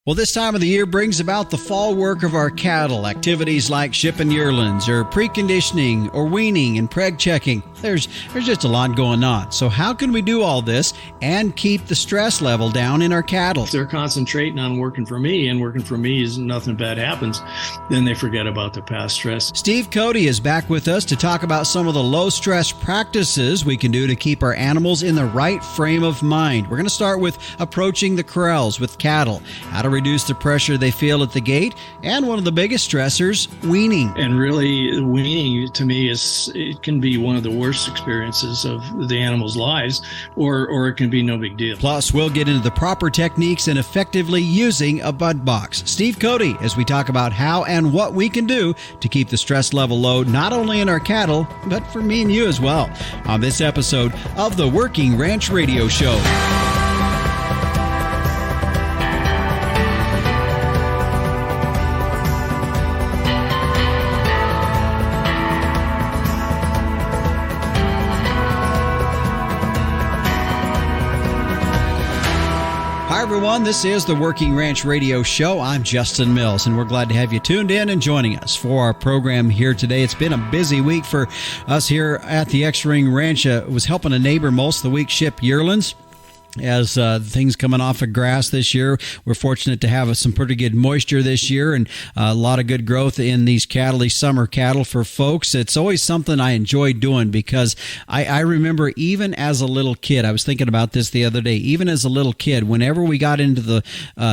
Well, this time of the year brings about the fall work of our cattle, activities like shipping yearlings or preconditioning or weaning and preg checking. There's just a lot going on. So how can we do all this and keep the stress level down in our cattle? If they're concentrating on working for me and working for me is nothing bad happens, then they forget about the past stress. Steve Cote is back with us to talk about some of the low stress practices we can do to keep our animals in the right frame of mind. We're going to start with approaching the corrals with cattle, how to reduce the pressure they feel at the gate, and one of the biggest stressors, weaning. And really, weaning to me it can be one of the worst experiences of the animal's lives, or it can be no big deal. Plus, we'll get into the proper techniques in effectively using a bud box. Steve Cote, as we talk about how and what we can do to keep the stress level low, not only in our cattle, but for me and you as well, on this episode of the Working Ranch Radio Show. Hi, everyone. This is the Working Ranch Radio Show. I'm Justin Mills, and we're glad to have you tuned in and joining us for our program here today. It's been a busy week for us here at the X-Ring Ranch. Was helping a neighbor most of the week ship yearlings. As things coming off of grass this year, we're fortunate to have some pretty good moisture this year and a lot of good growth in these cattle, these summer cattle for folks. It's always something I enjoy doing because I remember even as a little kid, I was thinking about this the other day, even as a little kid, whenever we got into the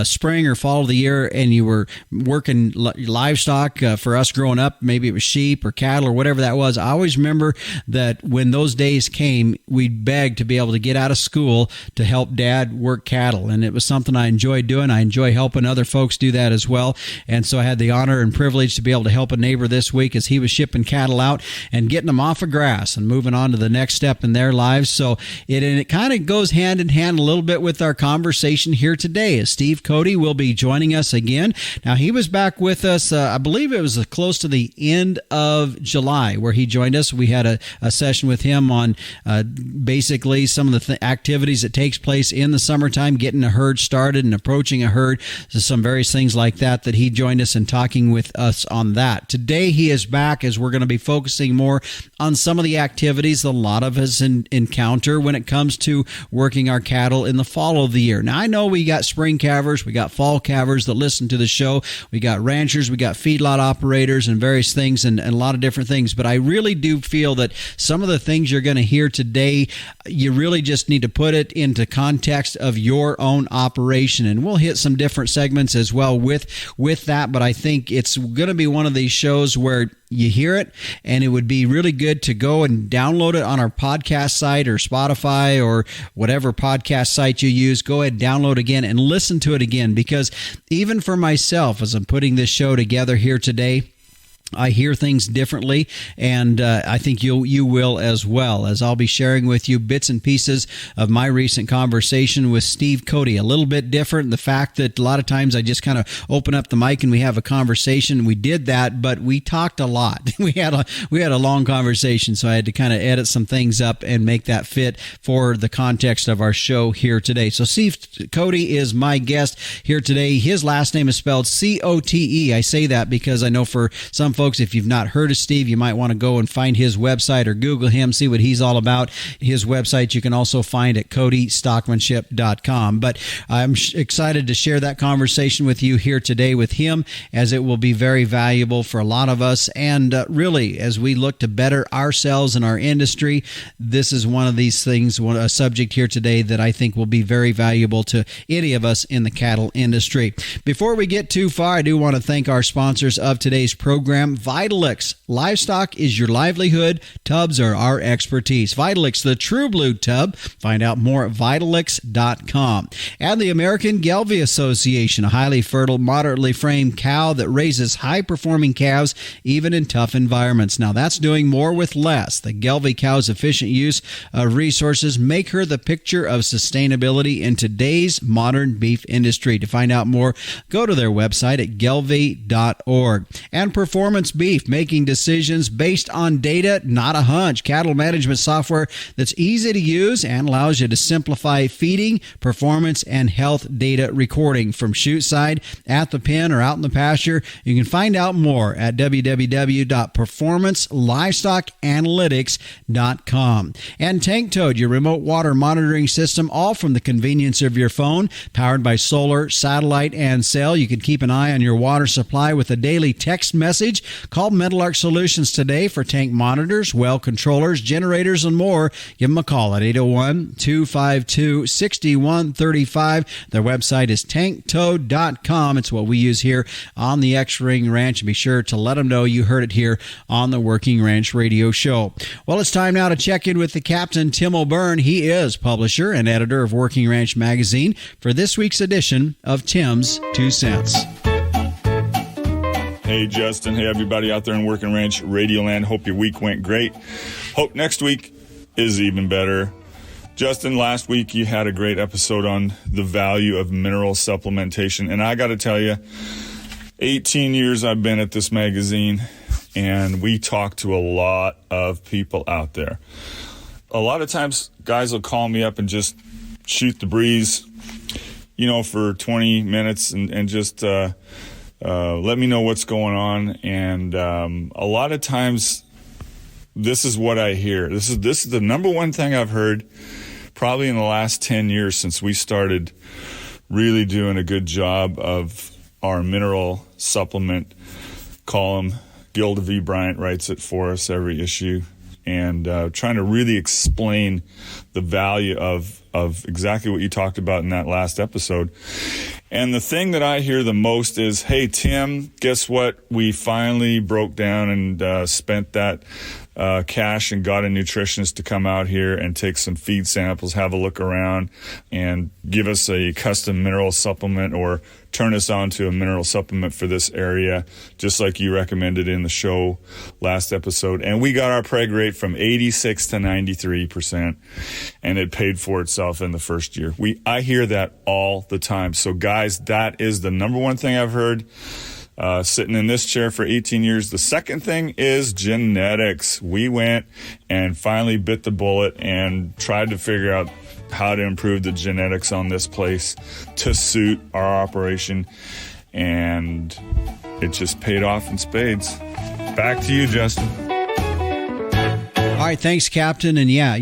spring or fall of the year and you were working livestock for us growing up, maybe it was sheep or cattle or whatever that was, I always remember that when those days came, we'd beg to be able to get out of school to help Dad work cattle, and it was something I enjoyed doing. I enjoy helping other folks do that as well, and so I had the honor and privilege to be able to help a neighbor this week as he was shipping cattle out and getting them off of grass and moving on to the next step in their lives. So it kind of goes hand in hand a little bit with our conversation here today, as Steve Cote will be joining us again. Now, he was back with us, I believe it was close to the end of July where he joined us. We had a session with him on basically some of the activities that takes place in the summertime, getting a herd started and approaching a herd. So some various things like that he joined us in talking with us on that. Today he is back as we're going to be focusing more on some of the activities that a lot of us encounter when it comes to working our cattle in the fall of the year. Now, I know we got spring calvers, we got fall calvers that listen to the show, we got ranchers, we got feedlot operators and various things and a lot of different things, but I really do feel that some of the things you're going to hear today, you really just need to put it into context of your own operation, and we'll hit some different segments as well with that, but I think it's going to be one of these shows where you hear it, and it would be really good to go and download it on our podcast site or Spotify or whatever podcast site you use. Go ahead, download again, and listen to it again, because even for myself, as I'm putting this show together here today, I hear things differently, and I think you will as well, as I'll be sharing with you bits and pieces of my recent conversation with Steve Cote. A little bit different, the fact that a lot of times I just kind of open up the mic and we have a conversation. We did that, but we talked a lot. We had a long conversation, so I had to kind of edit some things up and make that fit for the context of our show here today. So Steve Cote is my guest here today. His last name is spelled C-O-T-E. I say that because I know for some folks, if you've not heard of Steve, you might want to go and find his website or Google him, see what he's all about. His website you can also find at cotestockmanship.com. But I'm excited to share that conversation with you here today with him, as it will be very valuable for a lot of us. And really, as we look to better ourselves and our industry, this is one of these things, a subject here today that I think will be very valuable to any of us in the cattle industry. Before we get too far, I do want to thank our sponsors of today's program. Vitalix. Livestock is your livelihood. Tubs are our expertise. Vitalix, the true blue tub. Find out more at Vitalix.com. And the American Gelbvieh Association, a highly fertile, moderately framed cow that raises high-performing calves even in tough environments. Now, that's doing more with less. The Gelbvieh cow's efficient use of resources make her the picture of sustainability in today's modern beef industry. To find out more, go to their website at gelbvieh.org. And Performance Performance Beef, making decisions based on data, not a hunch. Cattle management software that's easy to use and allows you to simplify feeding, performance, and health data recording from chute side, at the pen, or out in the pasture. You can find out more at www.performancelivestocanalytics.com. And Tank Toad, your remote water monitoring system, all from the convenience of your phone, powered by solar, satellite, and cell. You can keep an eye on your water supply with a daily text message. Call Meadowlark Solutions today for tank monitors, well controllers, generators, and more. Give them a call at 801-252-6135. Their website is tanktoad.com. It's what we use here on the X-Ring Ranch. Be sure to let them know you heard it here on the Working Ranch Radio Show. Well, it's time now to check in with the captain, Tim O'Byrne. He is publisher and editor of Working Ranch Magazine, for this week's edition of Tim's 2 Cents. Hey, Justin. Hey, everybody out there in Working Ranch Radio Land. Hope your week went great. Hope next week is even better. Justin, last week you had a great episode on the value of mineral supplementation. And I got to tell you, 18 years I've been at this magazine, and we talk to a lot of people out there. A lot of times guys will call me up and just shoot the breeze, for 20 minutes and just let me know what's going on. And a lot of times this is what I hear. This is the number one thing I've heard probably in the last 10 years since we started really doing a good job of our mineral supplement column. Gilda V. Bryant writes it for us every issue, and trying to really explain the value of exactly what you talked about in that last episode. And the thing that I hear the most is, hey, Tim, guess what? We finally broke down and spent that cash and got a nutritionist to come out here and take some feed samples, have a look around, and give us a custom mineral supplement, or turn us on to a mineral supplement for this area, just like you recommended in the show last episode. And we got our preg rate from 86 to 93%, and it paid for itself in the first year. I hear that all the time. So guys, that is the number one thing I've heard sitting in this chair for 18 years. The second thing is genetics. We went and finally bit the bullet and tried to figure out how to improve the genetics on this place to suit our operation, and it just paid off in spades. Back to you, Justin. All right, thanks, Captain. And yeah,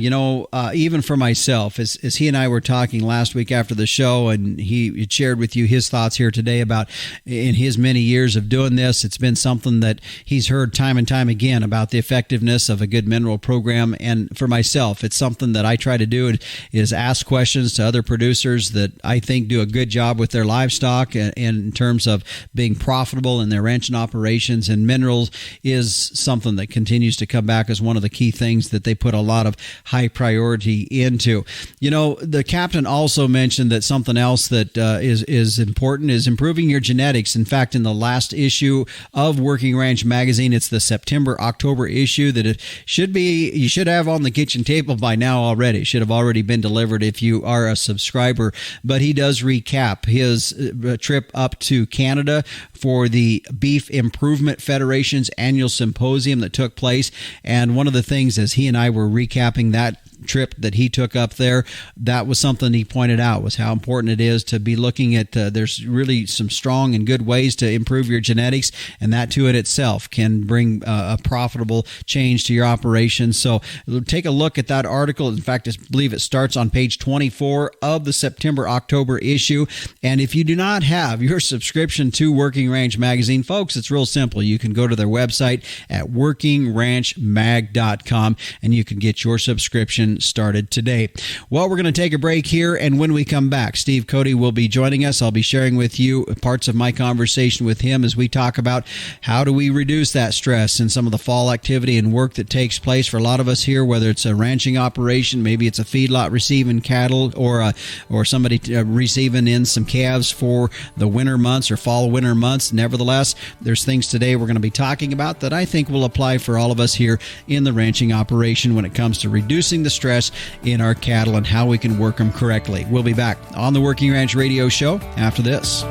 even for myself, as he and I were talking last week after the show, and he shared with you his thoughts here today about in his many years of doing this, it's been something that he's heard time and time again about the effectiveness of a good mineral program. And for myself, it's something that I try to do is ask questions to other producers that I think do a good job with their livestock in terms of being profitable in their ranching operations. And minerals is something that continues to come back as one of the key things that they put a lot of high priority into. The captain also mentioned that something else that is important is improving your genetics. In fact, in the last issue of Working Ranch Magazine, it's the September-October issue that you should have on the kitchen table by now already. It should have already been delivered if you are a subscriber. But he does recap his trip up to Canada for the Beef Improvement Federation's annual symposium that took place. And one of the things, as he and I were recapping that trip that he took up there, that was something he pointed out, was how important it is to be looking at there's really some strong and good ways to improve your genetics, and that to it itself can bring a profitable change to your operation. So take a look at that article. In fact, I believe it starts on page 24 of the September-October issue. And if you do not have your subscription to Working Ranch Magazine, folks, it's real simple. You can go to their website at workingranchmag.com and you can get your subscription started today. Well, we're going to take a break here, and when we come back, Steve Cote will be joining us. I'll be sharing with you parts of my conversation with him as we talk about how do we reduce that stress and some of the fall activity and work that takes place for a lot of us here, whether it's a ranching operation, maybe it's a feedlot receiving cattle, or somebody receiving in some calves for the winter months or fall winter months. Nevertheless, there's things today we're going to be talking about that I think will apply for all of us here in the ranching operation when it comes to reducing the stress in our cattle and how we can work them correctly. We'll be back on the Working Ranch Radio Show after this.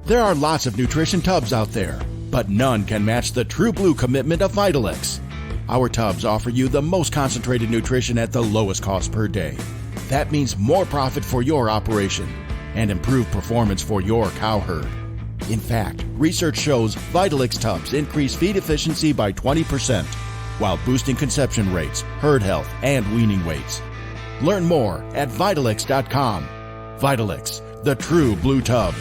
There are lots of nutrition tubs out there, but none can match the true blue commitment of Vitalix. Our tubs offer you the most concentrated nutrition at the lowest cost per day. That means more profit for your operation and improved performance for your cow herd. In fact, research shows Vitalix tubs increase feed efficiency by 20%, while boosting conception rates, herd health, and weaning weights. Learn more at Vitalix.com. Vitalix, the true blue tub.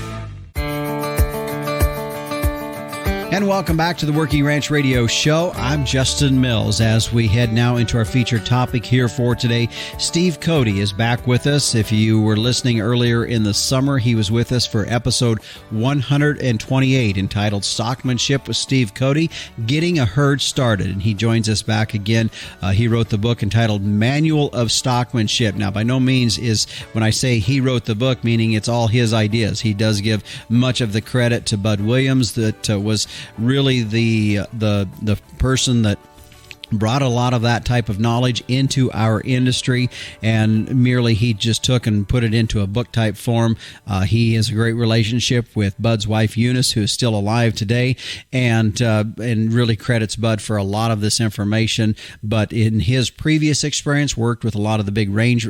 And welcome back to the Working Ranch Radio Show. I'm Justin Mills. As we head now into our featured topic here for today, Steve Cote is back with us. If you were listening earlier in the summer, he was with us for episode 128 entitled Stockmanship with Steve Cote, Getting a Herd Started. And he joins us back again. He wrote the book entitled Manual of Stockmanship. Now, by no means is when I say he wrote the book, meaning it's all his ideas. He does give much of the credit to Bud Williams, that was really the person that brought a lot of that type of knowledge into our industry, and merely he just took and put it into a book type form. He has a great relationship with Bud's wife Eunice, who is still alive today, and really credits Bud for a lot of this information. But in his previous experience, worked with a lot of the big range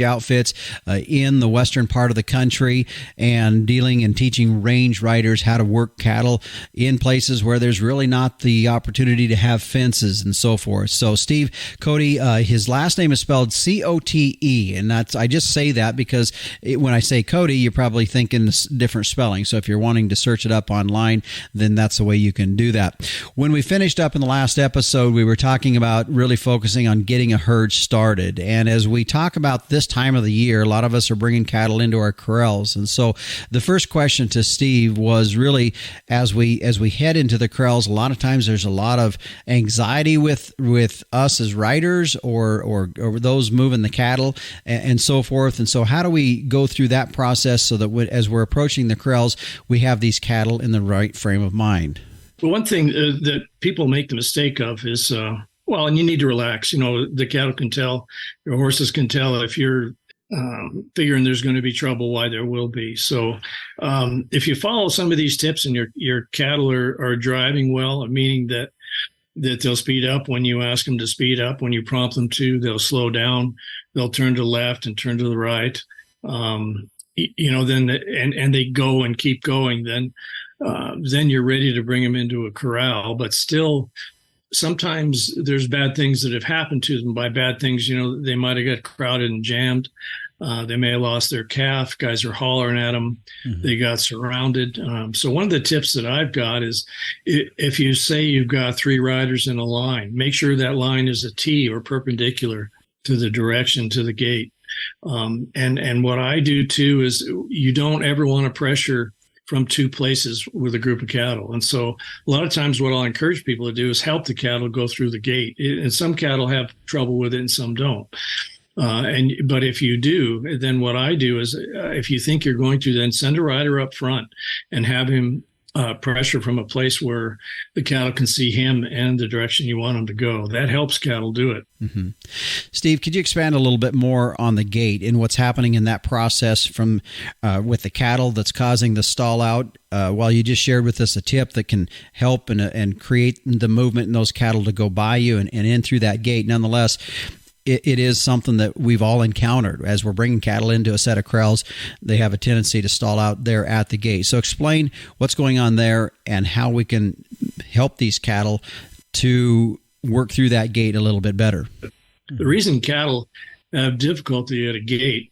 outfits in the western part of the country, and dealing and teaching range riders how to work cattle in places where there's really not the opportunity to have fences and so forth. So Steve Cote, his last name is spelled C-O-T-E, and I just say that because when I say Cote, you're probably thinking different spelling. So if you're wanting to search it up online, then that's the way you can do that. When we finished up in the last episode, we were talking about really focusing on getting a herd started. And as we talk about this time of the year, a lot of us are bringing cattle into our corrals. And so the first question to Steve was really, as we head into the corrals, a lot of times there's a lot of anxiety with us as riders or those moving the cattle and so forth. And so how do we go through that process so that as we're approaching the corrals, we have these cattle in the right frame of mind? Well, one thing that people make the mistake of is, and you need to relax. The cattle can tell, your horses can tell if you're figuring there's going to be trouble, why there will be. So if you follow some of these tips and your cattle are driving well, meaning that they'll speed up when you ask them to speed up. When you prompt them to, they'll slow down. They'll turn to the left and turn to the right. Then and they go and keep going. Then you're ready to bring them into a corral. But still, sometimes there's bad things that have happened to them. By bad things, they might have got crowded and jammed. They may have lost their calf. Guys are hollering at them. Mm-hmm. They got surrounded. So one of the tips that I've got is if you say you've got 3 riders in a line, make sure that line is a T or perpendicular to the direction to the gate. And what I do too is you don't ever want to pressure from 2 places with a group of cattle. And so a lot of times what I'll encourage people to do is help the cattle go through the gate. And some cattle have trouble with it and some don't. But if you do, then what I do is if you think you're going to, then send a rider up front and have him pressure from a place where the cattle can see him and the direction you want them to go. That helps cattle do it. Mm-hmm. Steve, could you expand a little bit more on the gate and what's happening in that process from with the cattle that's causing the stall out? While you just shared with us a tip that can help and create the movement in those cattle to go by you and in through that gate, nonetheless, it is something that we've all encountered. As we're bringing cattle into a set of corrals, they have a tendency to stall out there at the gate. So explain what's going on there and how we can help these cattle to work through that gate a little bit better. The reason cattle have difficulty at a gate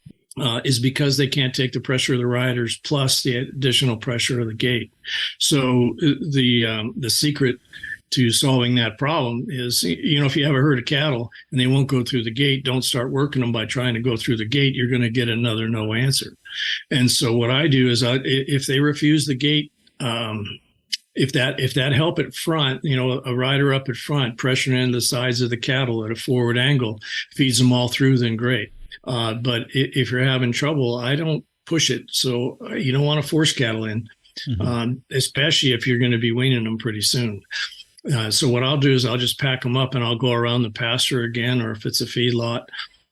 is because they can't take the pressure of the riders plus the additional pressure of the gate. So the secret to solving that problem is, if you have a herd of cattle and they won't go through the gate, don't start working them by trying to go through the gate. You're going to get another no answer. And so what I do is if they refuse the gate, if that help at front, a rider up at front, pressuring in the sides of the cattle at a forward angle, feeds them all through, then great. But if you're having trouble, I don't push it. So you don't want to force cattle in, especially if you're going to be weaning them pretty soon. So what I'll do is I'll just pack them up and I'll go around the pasture again, or if it's a feedlot,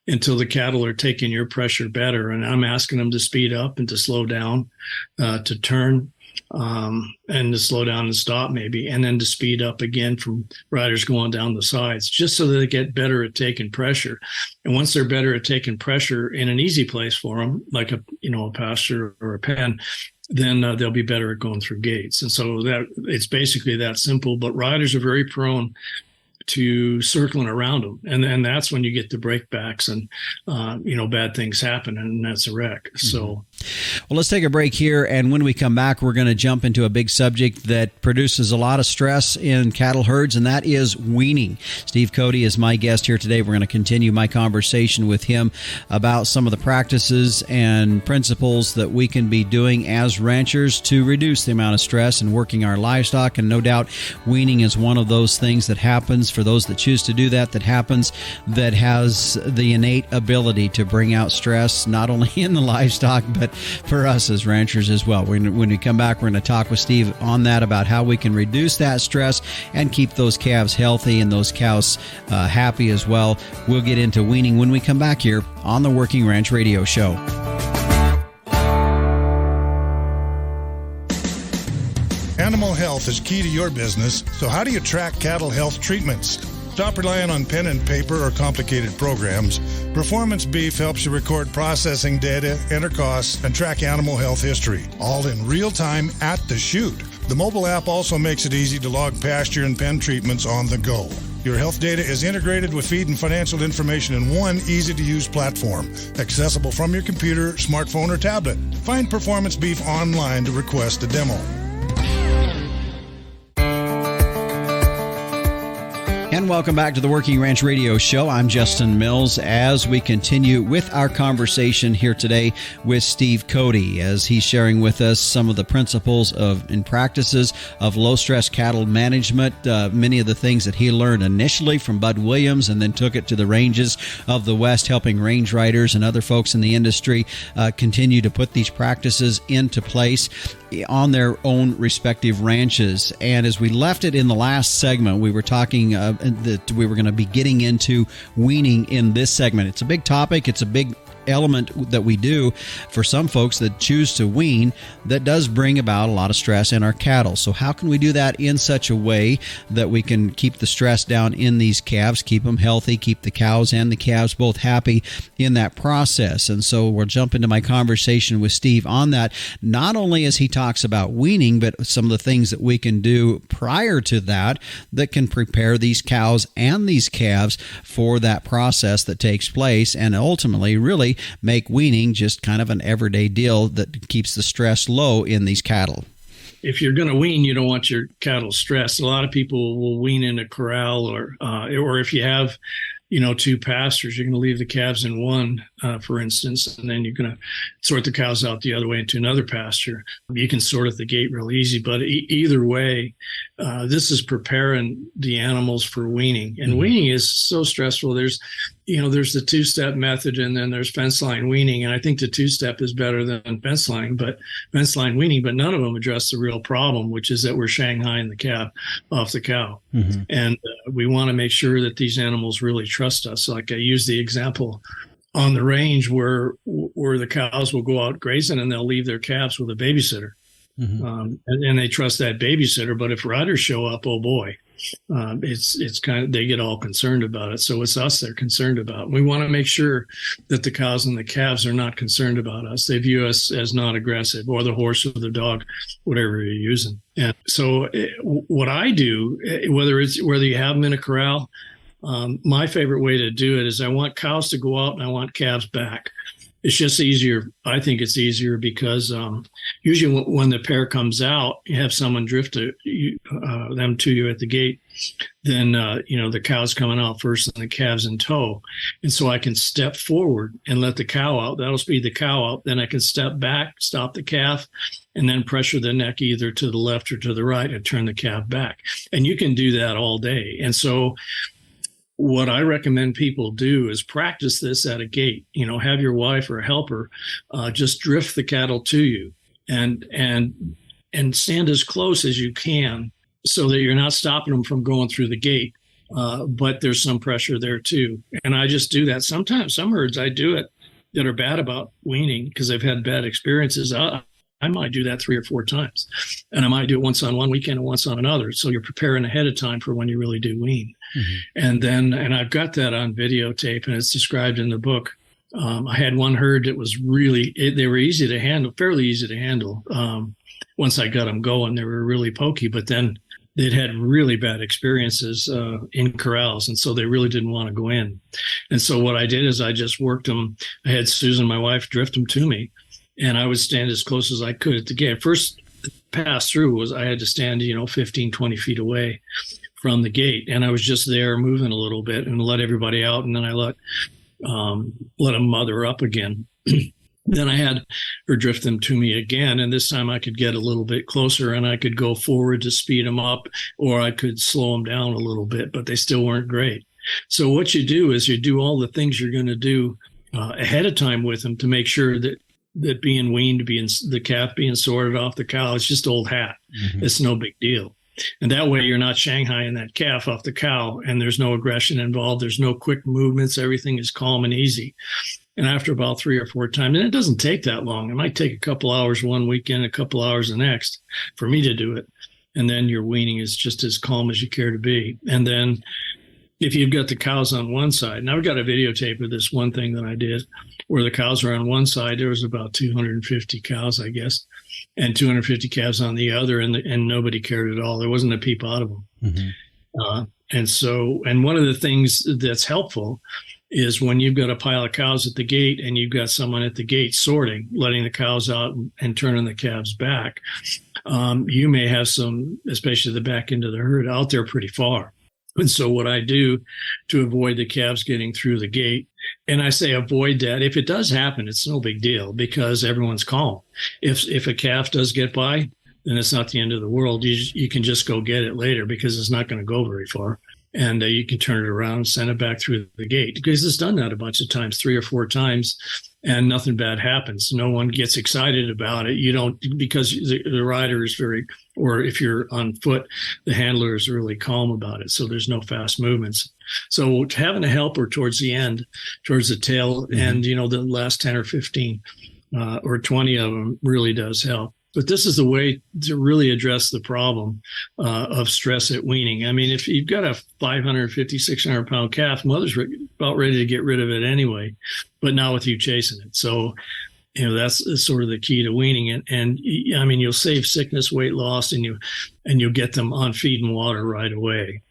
until the cattle are taking your pressure better. And I'm asking them to speed up and to slow down, to turn. and to slow down and stop maybe, and then to speed up again from riders going down the sides, just so that they get better at taking pressure. And once they're better at taking pressure in an easy place for them, like a pasture or a pen, then they'll be better at going through gates. And so that it's basically that simple. But riders are very prone to circling around them, and that's when you get the breakbacks and bad things happen, and that's a wreck. So well, let's take a break here, and when we come back, we're going to jump into a big subject that produces a lot of stress in cattle herds, and that is weaning. Steve Cote is my guest here today. We're going to continue my conversation with him about some of the practices and principles that we can be doing as ranchers to reduce the amount of stress in working our livestock, and no doubt weaning is one of those things that happens for those that choose to do that happens, that has the innate ability to bring out stress, not only in the livestock, but for us as ranchers as well. When we come back, we're going to talk with Steve on that, about how we can reduce that stress and keep those calves healthy and those cows happy as well. We'll get into weaning when we come back here on the Working Ranch Radio Show. Animal health is key to your business, so how do you track cattle health treatments? Stop relying on pen and paper or complicated programs. Performance Beef helps you record processing data, enter costs, and track animal health history, all in real time at the chute. The mobile app also makes it easy to log pasture and pen treatments on the go. Your health data is integrated with feed and financial information in one easy-to-use platform, accessible from your computer, smartphone, or tablet. Find Performance Beef online to request a demo. And welcome back to the Working Ranch Radio Show. I'm Justin Mills as we continue with our conversation here today with Steve Cote, as he's sharing with us some of the principles and practices of low-stress cattle management, many of the things that he learned initially from Bud Williams and then took it to the ranges of the West, helping range riders and other folks in the industry continue to put these practices into place on their own respective ranches. And as we left it in the last segment, we were talking that we were going to be getting into weaning in this segment. It's a big topic. It's a big element that we do for some folks that choose to wean that does bring about a lot of stress in our cattle. So how can we do that in such a way that we can keep the stress down in these calves, keep them healthy, keep the cows and the calves both happy in that process? And so we'll jump into my conversation with Steve on that, not only as he talks about weaning, but some of the things that we can do prior to that that can prepare these cows and these calves for that process that takes place, and ultimately really make weaning just kind of an everyday deal that keeps the stress low in these cattle. If you're going to wean, you don't want your cattle stressed. A lot of people will wean in a corral, or if you have, two pastures, you're going to leave the calves in one, for instance, and then you're going to sort the cows out the other way into another pasture. You can sort at the gate real easy, but either way, this is preparing the animals for weaning. And weaning is so stressful. There's the two-step method, and then there's fence line weaning. And I think the two-step is better than fence line weaning, but none of them address the real problem, which is that we're shanghaiing the calf off the cow. And we want to make sure that these animals really trust us. Like I use the example on the range where the cows will go out grazing and they'll leave their calves with a babysitter. And they trust that babysitter. But if riders show up, oh boy, it's kind of, they get all concerned about it. So it's us they're concerned about. We want to make sure that the cows and the calves are not concerned about us. They view us as not aggressive, or the horse or the dog, whatever you're using. And so what I do, whether you have them in a corral, my favorite way to do it is I want cows to go out and I want calves back. It's just easier. I think it's easier because usually when the pair comes out, you have someone drift them to you at the gate. Then, the cow's coming out first and the calf's in tow. And so I can step forward and let the cow out. That'll speed the cow out. Then I can step back, stop the calf, and then pressure the neck either to the left or to the right and turn the calf back. And you can do that all day. And so what I recommend people do is practice this at a gate. Have your wife or a helper just drift the cattle to you and stand as close as you can so that you're not stopping them from going through the gate. But there's some pressure there too. And I just do that. Sometimes some herds I do it that are bad about weaning because they've had bad experiences. I might do that 3 or 4 times, and I might do it once on one weekend and once on another. So you're preparing ahead of time for when you really do wean. And I've got that on videotape, and it's described in the book. I had one herd that was they were easy to handle, fairly easy to handle. Once I got them going, they were really pokey, but then they'd had really bad experiences in corrals, and so they really didn't want to go in. And so what I did is I just worked them. I had Susan, my wife, drift them to me, and I would stand as close as I could at the gate. First pass through was I had to stand, 15, 20 feet away from the gate, and I was just there moving a little bit and let everybody out, and then I let them mother up again. Then I had her drift them to me again, and this time I could get a little bit closer, and I could go forward to speed them up, or I could slow them down a little bit, but they still weren't great. So what you do is you do all the things you're going to do ahead of time with them to make sure that being weaned, the calf being sorted off the cow, it's just old hat. It's no big deal. And that way you're not shanghaiing that calf off the cow, and there's no aggression involved. There's no quick movements. Everything is calm and easy. And after about 3 or 4 times, and it doesn't take that long. It might take a couple hours one weekend, a couple hours the next for me to do it. And then your weaning is just as calm as you care to be. And then if you've got the cows on one side, now I've got a videotape of this one thing that I did where the cows were on one side. There was about 250 cows, I guess, and 250 calves on the other, and nobody cared at all. There wasn't a peep out of them. And one of the things that's helpful is when you've got a pile of cows at the gate and you've got someone at the gate sorting, letting the cows out and turning the calves back, you may have some, especially the back end of the herd, out there pretty far. And so what I do to avoid the calves getting through the gate, and I say avoid that. If it does happen, it's no big deal because everyone's calm. If a calf does get by, then it's not the end of the world. You can just go get it later because it's not going to go very far. And you can turn it around and send it back through the gate, because it's done that a bunch of times, 3 or 4 times, and nothing bad happens. No one gets excited about it. You don't, because the rider is or if you're on foot, the handler is really calm about it. So there's no fast movements. So having a helper towards the end, towards the tail, and, the last 10 or 15 or 20 of them really does help. But this is the way to really address the problem of stress at weaning. I mean, if you've got a 550, 600-pound calf, mother's about ready to get rid of it anyway, but not with you chasing it. So, that's sort of the key to weaning. And I mean, you'll save sickness, weight loss, and you'll get them on feed and water right away.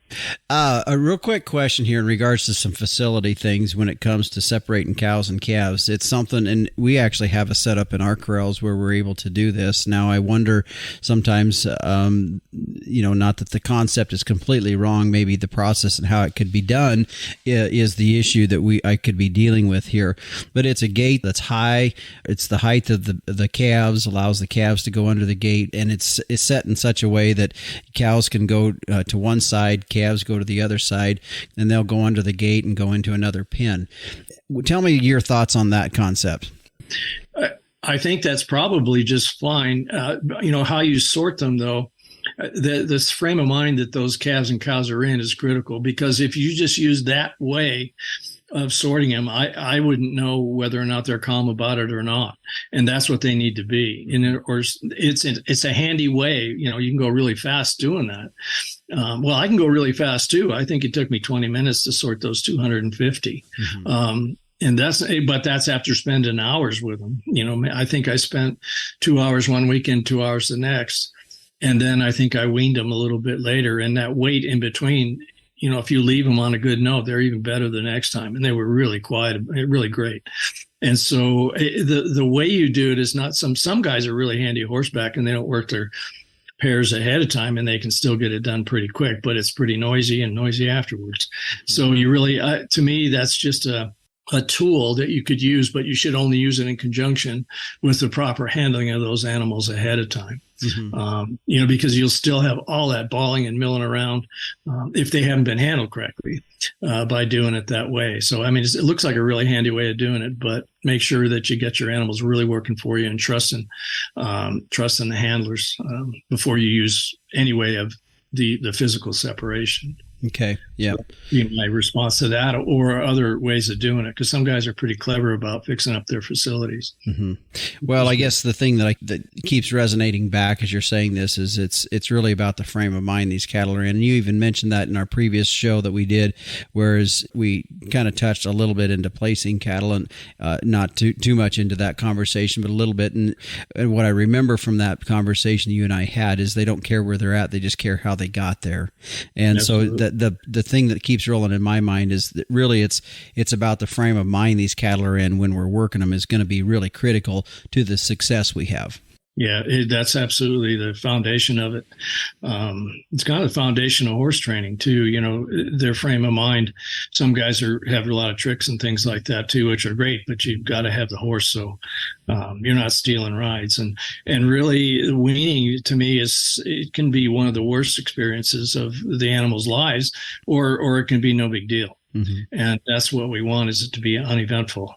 A real quick question here in regards to some facility things when it comes to separating cows and calves. It's something, and we actually have a setup in our corrals where we're able to do this. Now, I wonder sometimes, not that the concept is completely wrong, maybe the process and how it could be done is the issue that I could be dealing with here. But it's a gate that's high. It's the height of the calves, allows the calves to go under the gate, and it's set in such a way that cows can go to one side, calves go to the other side, and they'll go under the gate and go into another pen. Tell me your thoughts on that concept. I think that's probably just fine. How you sort them, though, this frame of mind that those calves and cows are in is critical, because if you just use that way of sorting them, I wouldn't know whether or not they're calm about it or not. And that's what they need to be. Or it's a handy way. You can go really fast doing that. Well, I can go really fast too. I think it took me 20 minutes to sort those 250. And that's after spending hours with them. I think I spent 2 hours one weekend, 2 hours the next. And then I think I weaned them a little bit later. And that wait in between, if you leave them on a good note, they're even better the next time. And they were really quiet, really great. And so the way you do it is not some guys are really handy horseback and they don't work their pairs ahead of time and they can still get it done pretty quick, but it's pretty noisy and noisy afterwards. So you really, to me, that's just a tool that you could use, but you should only use it in conjunction with the proper handling of those animals ahead of time. Because you'll still have all that balling and milling around if they haven't been handled correctly by doing it that way. So, I mean, it looks like a really handy way of doing it, but make sure that you get your animals really working for you and trusting the handlers before you use any way of the physical separation. Okay. Yeah. Be my response to that, or other ways of doing it, because some guys are pretty clever about fixing up their facilities. Mm-hmm. Well, I guess the thing that keeps resonating back as you're saying this is it's really about the frame of mind these cattle are in. And you even mentioned that in our previous show that we did, whereas we kind of touched a little bit into placing cattle, and not too much into that conversation, but a little bit. And what I remember from that conversation you and I had is they don't care where they're at; they just care how they got there. And Absolutely. So the thing that keeps rolling in my mind is that really it's about the frame of mind these cattle are in when we're working them is going to be really critical to the success we have. Yeah, that's absolutely the foundation of it. It's kind of the foundation of horse training too. You know, their frame of mind. Some guys have a lot of tricks and things like that too, which are great. But you've got to have the horse, so you're not stealing rides. And really, weaning to me it can be one of the worst experiences of the animal's lives, or it can be no big deal. Mm-hmm. And that's what we want, is it to be uneventful.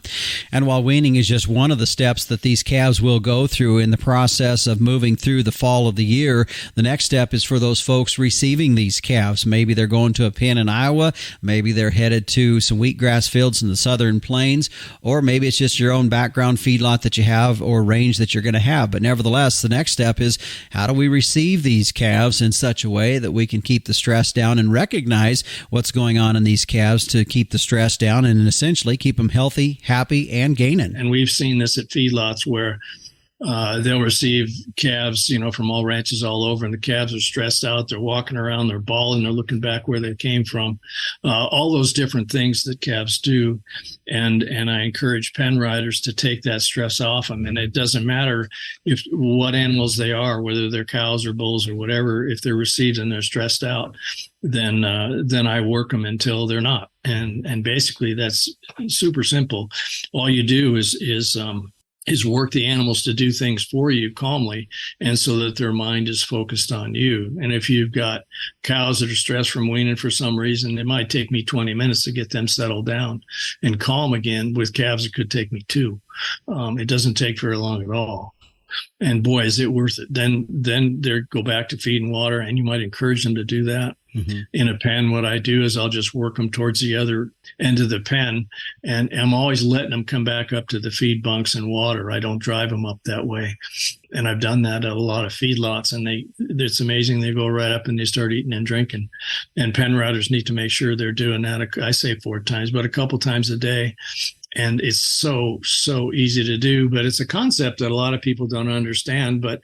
And while weaning is just one of the steps that these calves will go through in the process of moving through the fall of the year, the next step is for those folks receiving these calves. Maybe they're going to a pen in Iowa, maybe they're headed to some wheatgrass fields in the southern plains, or maybe it's just your own background feedlot that you have or range that you're going to have. But nevertheless, the next step is, how do we receive these calves in such a way that we can keep the stress down and recognize what's going on in these calves to keep the stress down and essentially keep them healthy, happy, and gaining. And we've seen this at feedlots where they'll receive calves, from all ranches all over, and the calves are stressed out. They're walking around, they're bawling, they're looking back where they came from. All those different things that calves do. And I encourage pen riders to take that stress off them. And it doesn't matter what animals they are, whether they're cows or bulls or whatever. If they're received and they're stressed out, then I work them until they're not. And basically that's super simple. All you do is work the animals to do things for you calmly, and so that their mind is focused on you. And if you've got cows that are stressed from weaning for some reason, it might take me 20 minutes to get them settled down and calm again. With calves, it could take me 2. It doesn't take very long at all. And boy, is it worth it. Then they go back to feed and water, and you might encourage them to do that. Mm-hmm. In a pen, what I do is I'll just work them towards the other end of the pen, and I'm always letting them come back up to the feed bunks and water. I don't drive them up that way. And I've done that at a lot of feedlots, and it's amazing. They go right up and they start eating and drinking. And pen riders need to make sure they're doing that. I say 4 times, but a couple times a day. And it's so easy to do, but it's a concept that a lot of people don't understand. But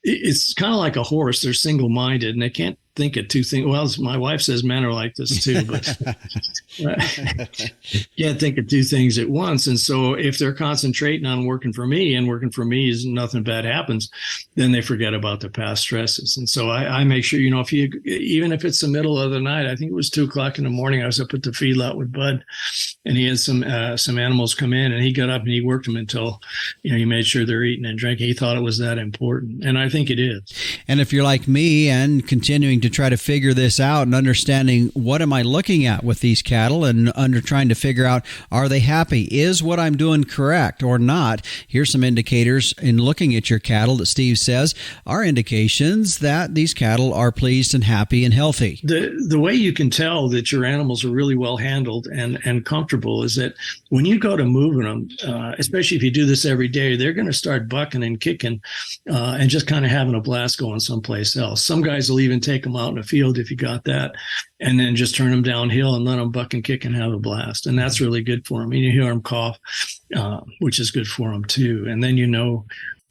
it's kind of like a horse. They're single-minded, and they can't think of 2 things. Well, my wife says men are like this too, but can't think of 2 things at once. And so if they're concentrating on working for me, and working for me is nothing bad happens, then they forget about the past stresses. And so I make sure, even if it's the middle of the night, I think it was 2:00 in the morning, I was up at the feedlot with Bud, and he had some animals come in, and he got up and he worked them until, he made sure they're eating and drinking. He thought it was that important. And I think it is. And if you're like me and continuing to try to figure this out and understanding what am I looking at with these cattle, and trying to figure out, are they happy? Is what I'm doing correct or not? Here's some indicators in looking at your cattle that Steve says are indications that these cattle are pleased and happy and healthy. The way you can tell that your animals are really well handled and comfortable is that when you go to moving them, especially if you do this every day, they're going to start bucking and kicking and just kind of having a blast going someplace else. Some guys will even take them out in the field if you got that, and then just turn them downhill and let them buck and kick and have a blast. And that's really good for them. And you hear them cough, which is good for them too. And then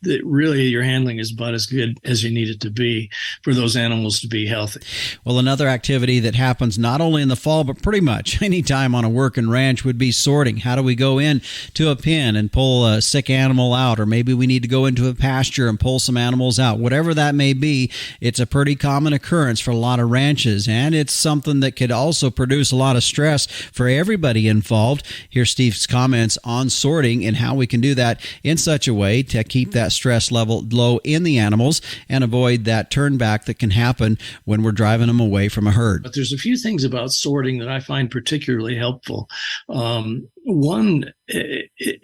that really your handling is about as good as you need it to be for those animals to be healthy. Well, another activity that happens not only in the fall, but pretty much any time on a working ranch would be sorting. How do we go in to a pen and pull a sick animal out? Or maybe we need to go into a pasture and pull some animals out. Whatever that may be, it's a pretty common occurrence for a lot of ranches, and it's something that could also produce a lot of stress for everybody involved. Here's Steve's comments on sorting and how we can do that in such a way to keep that stress level low in the animals and avoid that turn back that can happen when we're driving them away from a herd. But there's a few things about sorting that I find particularly helpful. One,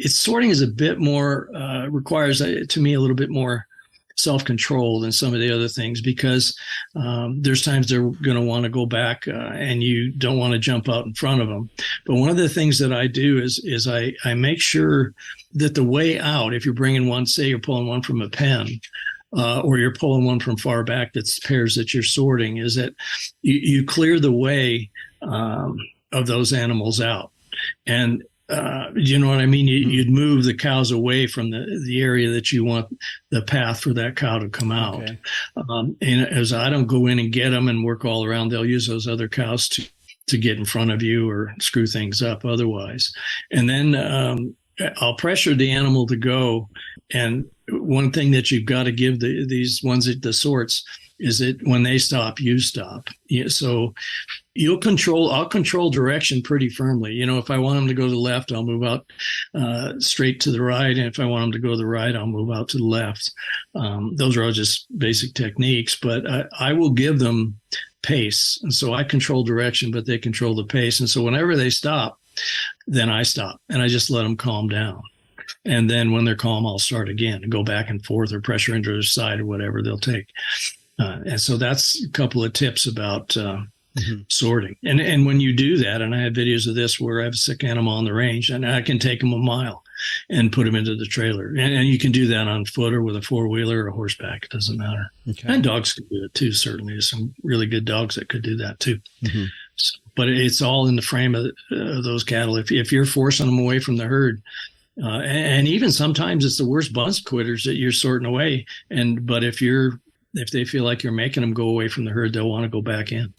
sorting is a bit more, requires to me a little bit more self-control than some of the other things, because there's times they're going to want to go back and you don't want to jump out in front of them. But one of the things that I do is I make sure that the way out, if you're bringing one, say you're pulling one from a pen, or you're pulling one from far back, that's pairs that you're sorting, is that you clear the way of those animals out. And you know what I mean? You'd move the cows away from the area that you want the path for that cow to come out. Okay. And as I don't go in and get them and work all around, they'll use those other cows to get in front of you or screw things up otherwise. And then I'll pressure the animal to go. And one thing that you've got to give these ones at the sorts is that when they stop, you stop. Yeah, so I'll control direction pretty firmly. You know, if I want them to go to the left, I'll move out straight to the right. And if I want them to go to the right, I'll move out to the left. Those are all just basic techniques, but I will give them pace. And so I control direction, but they control the pace. And so whenever they stop, then I stop and I just let them calm down. And then when they're calm, I'll start again and go back and forth or pressure into their side or whatever they'll take. And so that's a couple of tips about sorting. And when you do that, and I have videos of this where I have a sick animal on the range and I can take them a mile and put them into the trailer. And you can do that on foot or with a four-wheeler or a horseback. It doesn't matter. Okay. And dogs can do it too, certainly. There's some really good dogs that could do that too. Mm-hmm. So, but it's all in the frame of those cattle. If you're forcing them away from the herd, and even sometimes it's the worst bunch quitters that you're sorting away. But if they feel like you're making them go away from the herd, they'll want to go back in.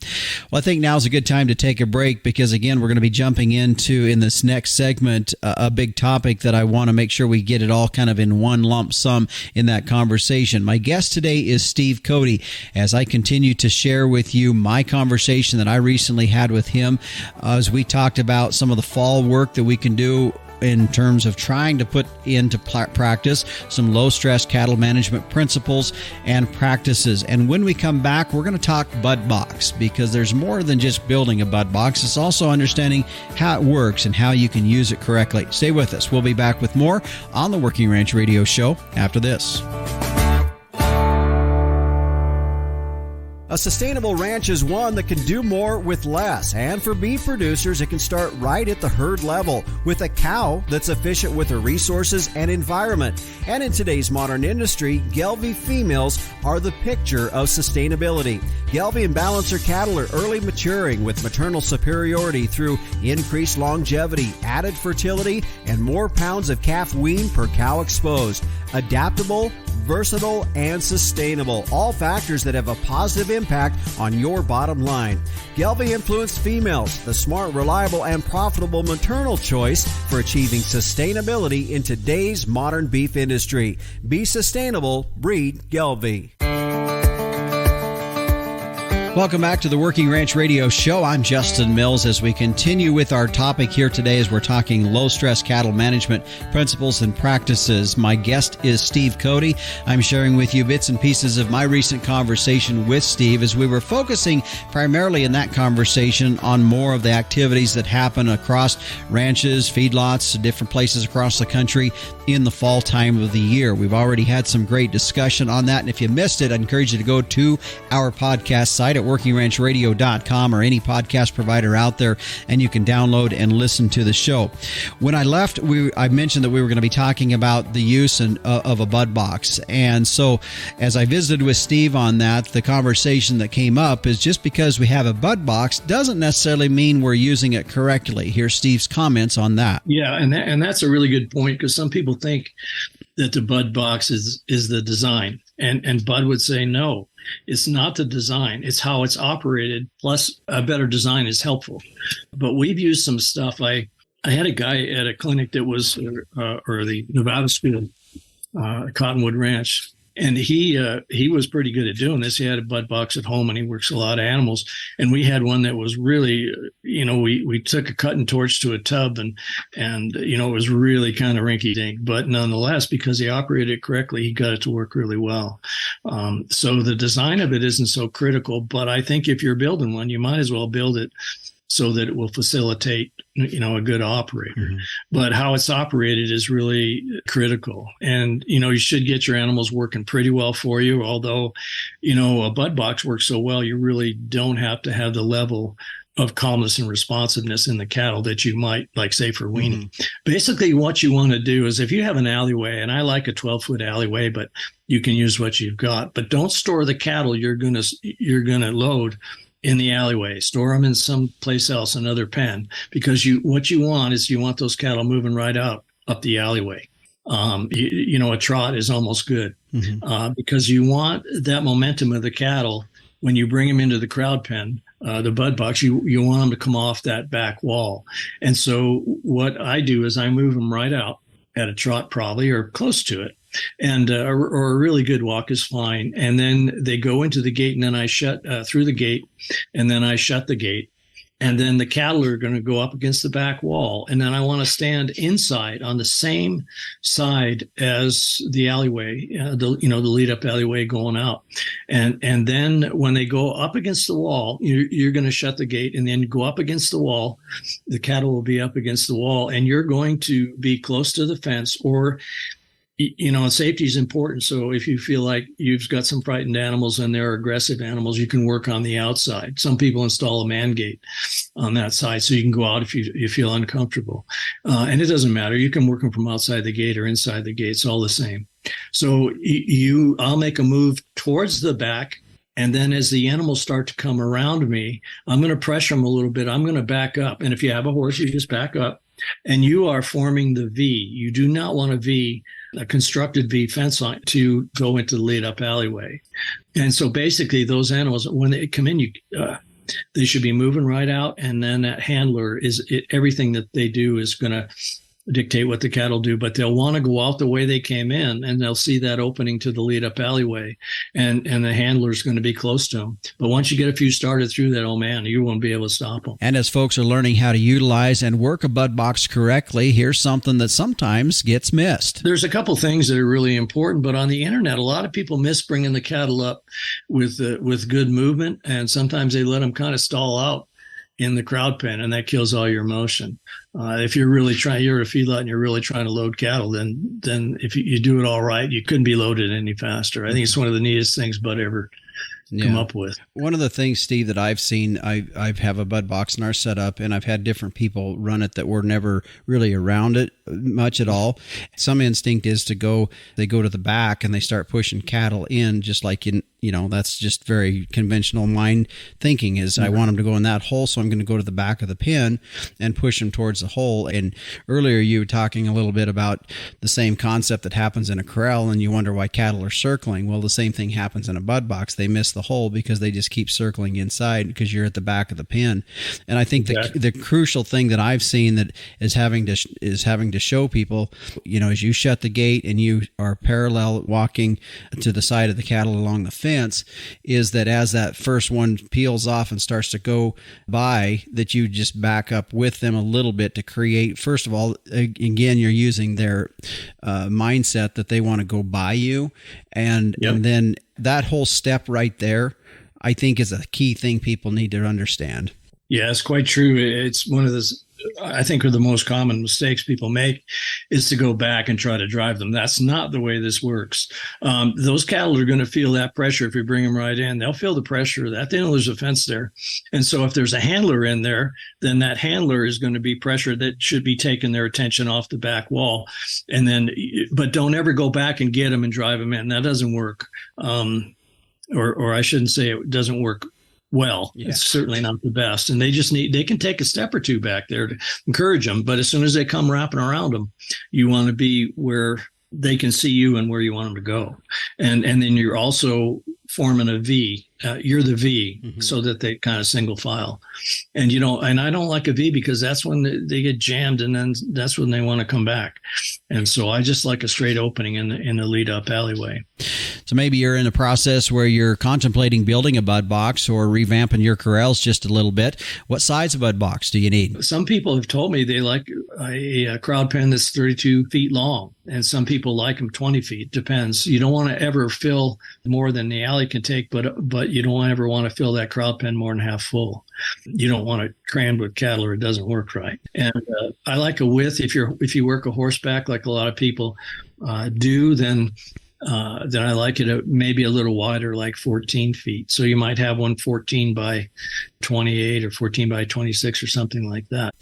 Well, I think now's a good time to take a break because, again, we're going to be jumping into, in this next segment, a big topic that I want to make sure we get it all kind of in one lump sum in that conversation. My guest today is Steve Cote, as I continue to share with you my conversation that I recently had with him as we talked about some of the fall work that we can do in terms of trying to put into practice some low-stress cattle management principles and practices. And when we come back, we're going to talk bud box, because there's more than just building a bud box. It's also understanding how it works and how you can use it correctly. Stay with us. We'll be back with more on the Working Ranch Radio Show after this. A sustainable ranch is one that can do more with less. And for beef producers, it can start right at the herd level with a cow that's efficient with her resources and environment. And in today's modern industry, Gelbvieh females are the picture of sustainability. Gelbvieh and Balancer cattle are early maturing with maternal superiority through increased longevity, added fertility, and more pounds of calf wean per cow exposed. Adaptable, versatile, and sustainable. All factors that have a positive impact on your bottom line. Gelbvieh influenced females, the smart, reliable, and profitable maternal choice for achieving sustainability in today's modern beef industry. Be sustainable, breed Gelbvieh. Welcome back to the Working Ranch Radio Show. I'm Justin Mills as we continue with our topic here today as we're talking low-stress cattle management principles and practices. My guest is Steve Cote. I'm sharing with you bits and pieces of my recent conversation with Steve as we were focusing primarily in that conversation on more of the activities that happen across ranches, feedlots, different places across the country in the fall time of the year. We've already had some great discussion on that, and if you missed it, I encourage you to go to our podcast site at workingranchradio.com or any podcast provider out there, and you can download and listen to the show. When I left, I mentioned that we were going to be talking about the use of a bud box, and so as I visited with Steve on that, the conversation that came up is just because we have a bud box doesn't necessarily mean we're using it correctly. Here's Steve's comments on that. Yeah, and that's a really good point, because some people think that the bud box is the design, and Bud would say no. It's not the design. It's how it's operated. Plus, a better design is helpful. But we've used some stuff. I had a guy at a clinic that was, or the Nevada School, Cottonwood Ranch, and he was pretty good at doing this. He had a bud box at home, and he works a lot of animals. And we had one that was really, we took a cutting torch to a tub, and it was really kind of rinky-dink. But nonetheless, because he operated it correctly, he got it to work really well. So the design of it isn't so critical. But I think if you're building one, you might as well build it so that it will facilitate, a good operator. But how it's operated is really critical. And, you should get your animals working pretty well for you. Although, a bud box works so well, you really don't have to have the level of calmness and responsiveness in the cattle that you might, like, say, for weaning. Basically, what you want to do is, if you have an alleyway, and I like a 12-foot alleyway, but you can use what you've got, but don't store the cattle you're gonna load in the alleyway. Store them in some place else, another pen, because what you want those cattle moving right up the alleyway. A trot is almost good, because you want that momentum of the cattle when you bring them into the crowd pen. The bud box, you want them to come off that back wall. And so what I do is I move them right out at a trot, probably, or close to it. And or a really good walk is fine. And then they go into the gate, and then I shut through the gate, and then I shut the gate. And then the cattle are going to go up against the back wall. And then I want to stand inside on the same side as the alleyway, the lead up alleyway going out. And then when they go up against the wall, you're going to shut the gate and then go up against the wall. The cattle will be up against the wall, and you're going to be close to the fence, or safety is important. So if you feel like you've got some frightened animals and they're aggressive animals, you can work on the outside. Some people install a man gate on that side, so you can go out if you feel uncomfortable. And it doesn't matter. You can work them from outside the gate or inside the gate. It's all the same. So I'll make a move towards the back. And then as the animals start to come around me, I'm going to pressure them a little bit. I'm going to back up. And if you have a horse, you just back up. And you are forming the V. You do not want a constructed V fence line to go into the lead up alleyway. And so basically those animals, when they come in, they should be moving right out. And then that handler everything that they do is going to dictate what the cattle do, but they'll want to go out the way they came in, and they'll see that opening to the lead up alleyway, and the handler's going to be close to them. But once you get a few started through that, oh man, you won't be able to stop them. And as folks are learning how to utilize and work a bud box correctly, here's something that sometimes gets missed. There's a couple things that are really important, but on the internet, a lot of people miss bringing the cattle up with good movement, and sometimes they let them kind of stall out in the crowd pen, and that kills all your motion. If you're really you're a feedlot and you're really trying to load cattle, then if you do it all right, you couldn't be loaded any faster. I think it's one of the neatest things Bud ever come up with. One of the things, Steve, that I've seen, I have a bud box in our setup, and I've had different people run it that were never really around it much at all. Some instinct is they go to the back and they start pushing cattle in, just like that's just very conventional mind thinking is I want them to go in that hole, so I'm going to go to the back of the pen and push them towards the hole. And earlier you were talking a little bit about the same concept that happens in a corral, and you wonder why cattle are circling. Well, the same thing happens in a bud box. They miss the hole because they just keep circling inside because you're at the back of the pen. And I think the crucial thing that I've seen that is having to show people, as you shut the gate and you are parallel walking to the side of the cattle along the fence, is that as that first one peels off and starts to go by, that you just back up with them a little bit to create, first of all, again, you're using their mindset that they want to go by you. And then that whole step right there, I think, is a key thing people need to understand. Yeah, it's quite true. It's one of those, I think, are the most common mistakes people make is to go back and try to drive them. That's not the way this works. Those cattle are going to feel that pressure if you bring them right in. They'll feel the pressure of that. They know there's a fence there. And so if there's a handler in there, then that handler is going to be pressure that should be taking their attention off the back wall. But don't ever go back and get them and drive them in. That doesn't work. Or I shouldn't say it doesn't work well. Yeah. It's certainly not the best. And they can take a step or two back there to encourage them. But as soon as they come wrapping around them, you want to be where they can see you and where you want them to go. And then you're also forming a V. You're the V, so that they kind of single file. And, and I don't like a V because that's when they get jammed, and then that's when they want to come back. And so I just like a straight opening in the lead up alleyway. So maybe you're in a process where you're contemplating building a bud box or revamping your corrals just a little bit. What size of bud box do you need? Some people have told me they like a crowd pen that's 32 feet long, and some people like them 20 feet. Depends. You don't want to ever fill more than the alley can take, but you don't ever want to fill that crowd pen more than half full. You don't want it crammed with cattle or it doesn't work right. And I like a width. If you work a horseback like a lot of people do, then I like it maybe a little wider, like 14 feet. So you might have one 14 by 28 or 14 by 26 or something like that.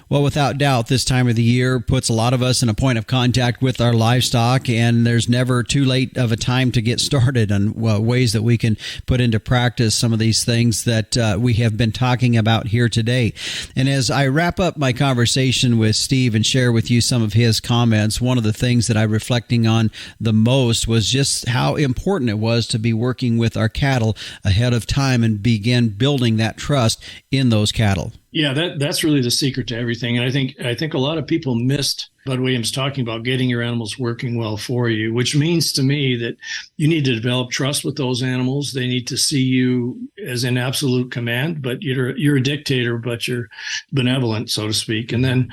Well, without doubt, this time of the year puts a lot of us in a point of contact with our livestock, and there's never too late of a time to get started on ways that we can put into practice some of these things that we have been talking about here today. And as I wrap up my conversation with Steve and share with you some of his comments, one of the things that I'm reflecting on the most was just how important it was to be working with our cattle ahead of time and begin building that trust in those cattle. Yeah, that's really the secret to everything. And I think a lot of people missed Bud Williams talking about getting your animals working well for you, which means to me that you need to develop trust with those animals. They need to see you as in absolute command, but you're a dictator, but you're benevolent, so to speak. And then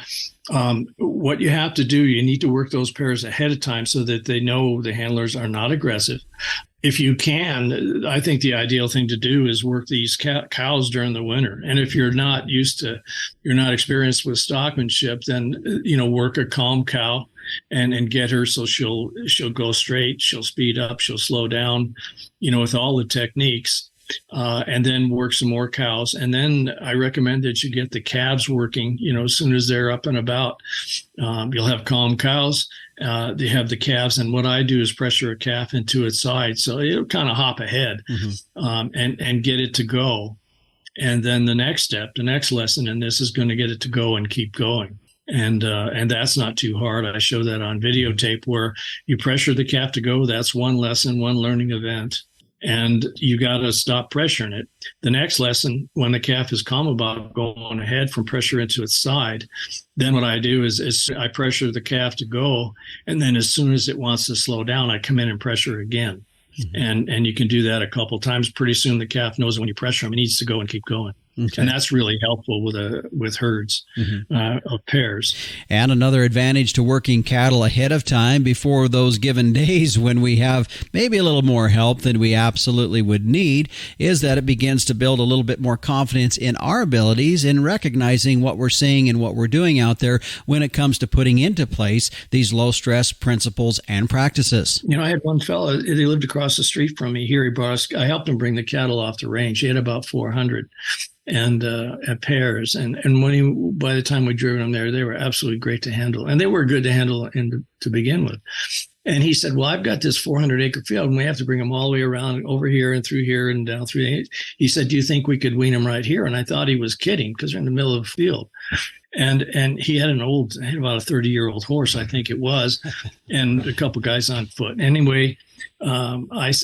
what you have to do, you need to work those pairs ahead of time so that they know the handlers are not aggressive. If you can, I think the ideal thing to do is work these cows during the winter. And if you're not experienced with stockmanship, then, work a calm cow and get her so she'll go straight, she'll speed up, she'll slow down, with all the techniques. And then work some more cows. And then I recommend that you get the calves working, as soon as they're up and about. You'll have calm cows. They have the calves. And what I do is pressure a calf into its side. So it'll kind of hop ahead and get it to go. And then the next lesson in this is going to get it to go and keep going. And that's not too hard. I show that on videotape where you pressure the calf to go. That's one lesson, one learning event. And you got to stop pressuring it. The next lesson, when the calf is calm about going ahead from pressure into its side, then what I do is I pressure the calf to go. And then as soon as it wants to slow down, I come in and pressure again. Mm-hmm. And you can do that a couple times. Pretty soon the calf knows when you pressure him, it needs to go and keep going. Okay. And that's really helpful with herds of pairs. And another advantage to working cattle ahead of time before those given days when we have maybe a little more help than we absolutely would need is that it begins to build a little bit more confidence in our abilities in recognizing what we're seeing and what we're doing out there when it comes to putting into place these low-stress principles and practices. I had one fellow, he lived across the street from me here. I helped him bring the cattle off the range. He had about 400. And at pairs. And by the time we driven them there, they were absolutely great to handle. And they were good to handle to begin with. And he said, well, I've got this 400-acre field, and we have to bring them all the way around over here and through here and down through. He said, do you think we could wean them right here? And I thought he was kidding because they're in the middle of a field. And he had about a 30-year-old horse, I think it was, and a couple guys on foot. Anyway,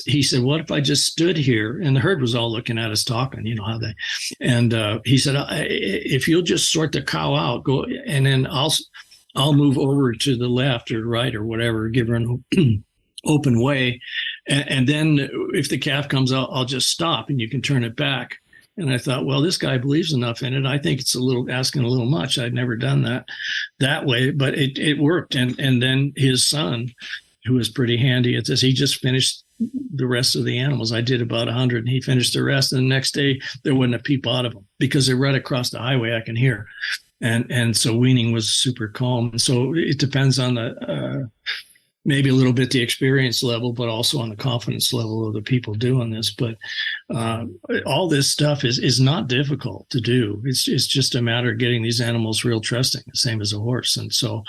he said, what if I just stood here? And the herd was all looking at us talking, how they, and he said, if you'll just sort the cow out, go, and then I'll move over to the left or right or whatever, give her an open way. And then if the calf comes out, I'll just stop and you can turn it back. And I thought, well, this guy believes enough in it. I think it's asking a little much. I'd never done that way, but it worked. And then his son, who was pretty handy at this, he just finished the rest of the animals. I did about 100 and he finished the rest. And the next day there wasn't a peep out of them because they're right across the highway. I can hear. And so weaning was super calm. And so it depends on the, maybe a little bit the experience level, but also on the confidence level of the people doing this. But all this stuff is not difficult to do. It's just a matter of getting these animals real trusting, the same as a horse. And so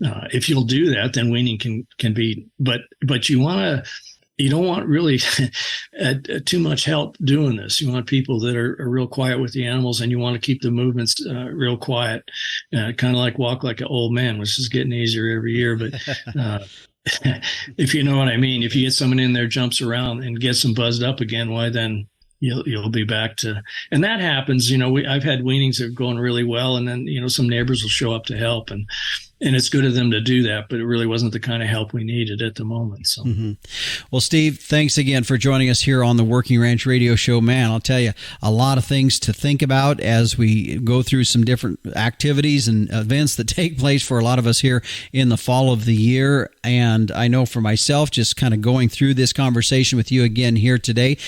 if you'll do that, then weaning can be, but you don't want really too much help doing this. You want people that are real quiet with the animals, and you want to keep the movements real quiet, kind of like walk like an old man, which is getting easier every year. But if you know what I mean, if you get someone in there, jumps around and gets them buzzed up again, why then you'll be back to, and that happens. I've had weanings that are going really well, and then some neighbors will show up to help, and and it's good of them to do that, but it really wasn't the kind of help we needed at the moment. So, Well, Steve, thanks again for joining us here on the Working Ranch Radio Show. Man, I'll tell you, a lot of things to think about as we go through some different activities and events that take place for a lot of us here in the fall of the year. And I know for myself, just kind of going through this conversation with you again here today,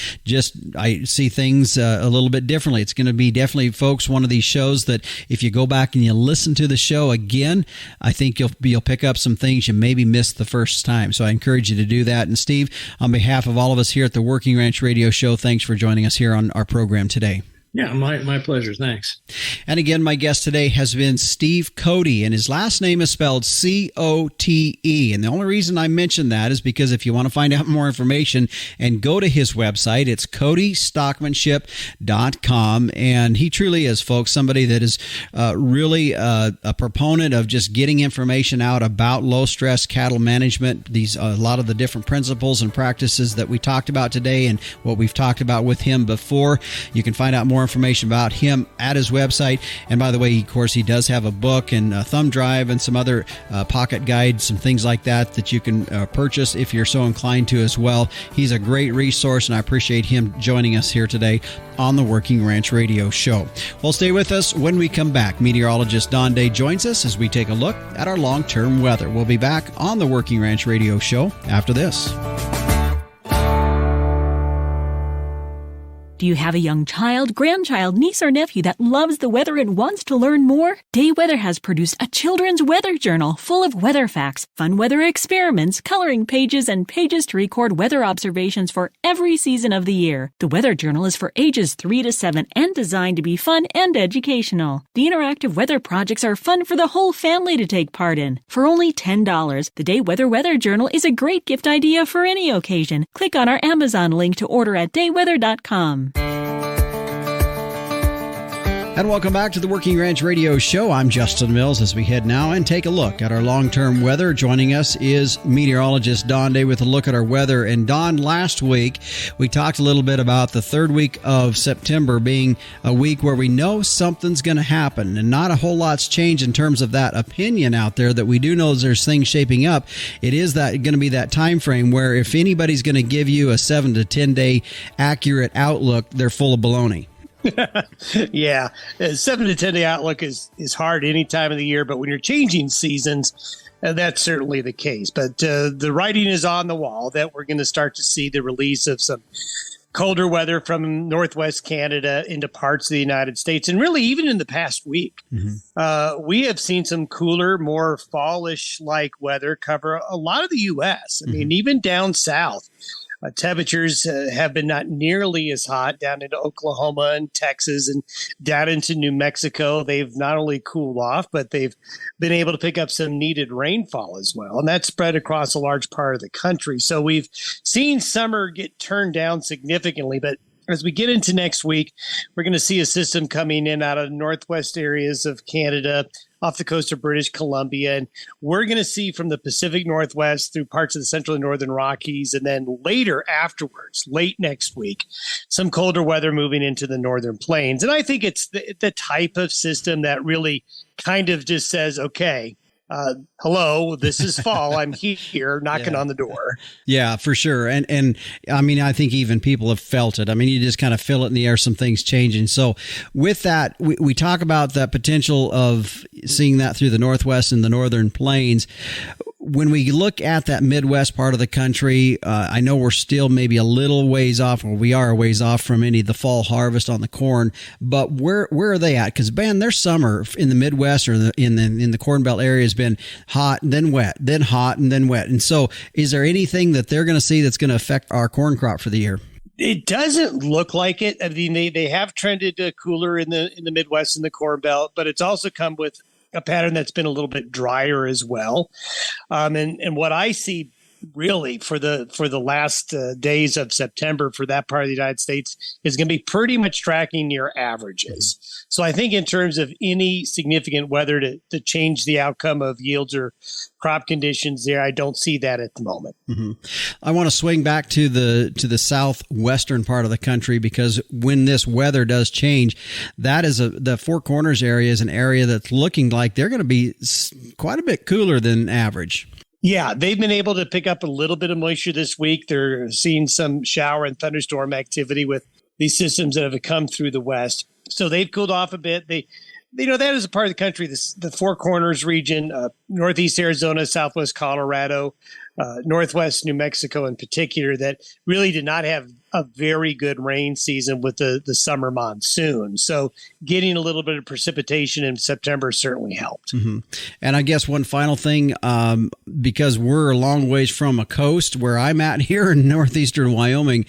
I see things a little bit differently. It's going to be definitely, folks, one of these shows that if you go back and you listen to the show again, I think you'll pick up some things you maybe missed the first time. So I encourage you to do that. And Steve, on behalf of all of us here at the Working Ranch Radio Show, thanks for joining us here on our program today. Yeah, my pleasure. Thanks. And again, my guest today has been Steve Cote, and his last name is spelled C-O-T-E. And the only reason I mention that is because if you want to find out more information and go to his website, it's cotestockmanship.com. And he truly is, folks, somebody that is really a proponent of just getting information out about low-stress cattle management, a lot of the different principles and practices that we talked about today and what we've talked about with him before. You can find out more information about him at his website. And by the way, of course, he does have a book and a thumb drive and some other pocket guides, some things like that you can purchase if you're so inclined to as well. He's a great resource, and I appreciate him joining us here today on the Working Ranch Radio Show. Well, stay with us. When we come back, meteorologist Don Day joins us as we take a look at our long-term weather. We'll be back on the Working Ranch Radio Show after this. Do you have a young child, grandchild, niece, or nephew that loves the weather and wants to learn more? Day Weather has produced a children's weather journal full of weather facts, fun weather experiments, coloring pages, and pages to record weather observations for every season of the year. The weather journal is for ages 3 to 7 and designed to be fun and educational. The interactive weather projects are fun for the whole family to take part in. For only $10, the Day Weather Journal is a great gift idea for any occasion. Click on our Amazon link to order at dayweather.com. And welcome back to the Working Ranch Radio Show. I'm Justin Mills as we head now and take a look at our long-term weather. Joining us is meteorologist Don Day with a look at our weather. And Don, last week we talked a little bit about the third week of September being a week where we know something's going to happen, and not a whole lot's changed in terms of that opinion out there that we do know there's things shaping up. It is that going to be that time frame where if anybody's going to give you a 7 to 10 day accurate outlook, they're full of baloney. Yeah, 7 to 10 day outlook is hard any time of the year, but when you're changing seasons, that's certainly the case. But the writing is on the wall that we're going to start to see the release of some colder weather from northwest Canada into parts of the United States. And really, even in the past week, we have seen some cooler, more fallish-like weather cover a lot of the U.S. I mean, even down south. Temperatures have been not nearly as hot down into Oklahoma and Texas and down into New Mexico. They've not only cooled off, but they've been able to pick up some needed rainfall as well. And that's spread across a large part of the country. So we've seen summer get turned down significantly, but as we get into next week, we're going to see a system coming in out of northwest areas of Canada, off the coast of British Columbia. And we're going to see from the Pacific Northwest through parts of the central and northern Rockies, and then later afterwards, late next week, some colder weather moving into the northern plains. And I think it's the type of system that really kind of just says, okay, hello, this is fall. I'm here knocking on the door. Yeah, for sure. And I mean, I think even people have felt it. I mean, you just kind of feel it in the air, some things changing. So with that, we talk about that potential of seeing that through the Northwest and the Northern Plains. When we look at that Midwest part of the country, I know we're still maybe a little ways off, or we are a ways off from any of the fall harvest on the corn. But where are they at? Because, man, their summer in the Midwest or in the Corn Belt area has been hot and then wet, then hot and then wet. And so is there anything that they're going to see that's going to affect our corn crop for the year? It doesn't look like it. I mean, they have trended cooler in the Midwest and the Corn Belt, but it's also come with a pattern that's been a little bit drier as well. And what I see really for the last days of September for that part of the United States is going to be pretty much tracking near averages. So I think in terms of any significant weather to change the outcome of yields or crop conditions there, I don't see that at the moment. Mm-hmm. I want to swing back to the southwestern part of the country, because when this weather does change, that is the Four Corners area is an area that's looking like they're going to be quite a bit cooler than average. Yeah, they've been able to pick up a little bit of moisture this week. They're seeing some shower and thunderstorm activity with these systems that have come through the west. So they've cooled off a bit. That is a part of the country, the Four Corners region, northeast Arizona, southwest Colorado, northwest New Mexico in particular, that really did not have a very good rain season with the summer monsoon. So getting a little bit of precipitation in September certainly helped. Mm-hmm. And I guess one final thing, because we're a long ways from a coast where I'm at here in northeastern Wyoming,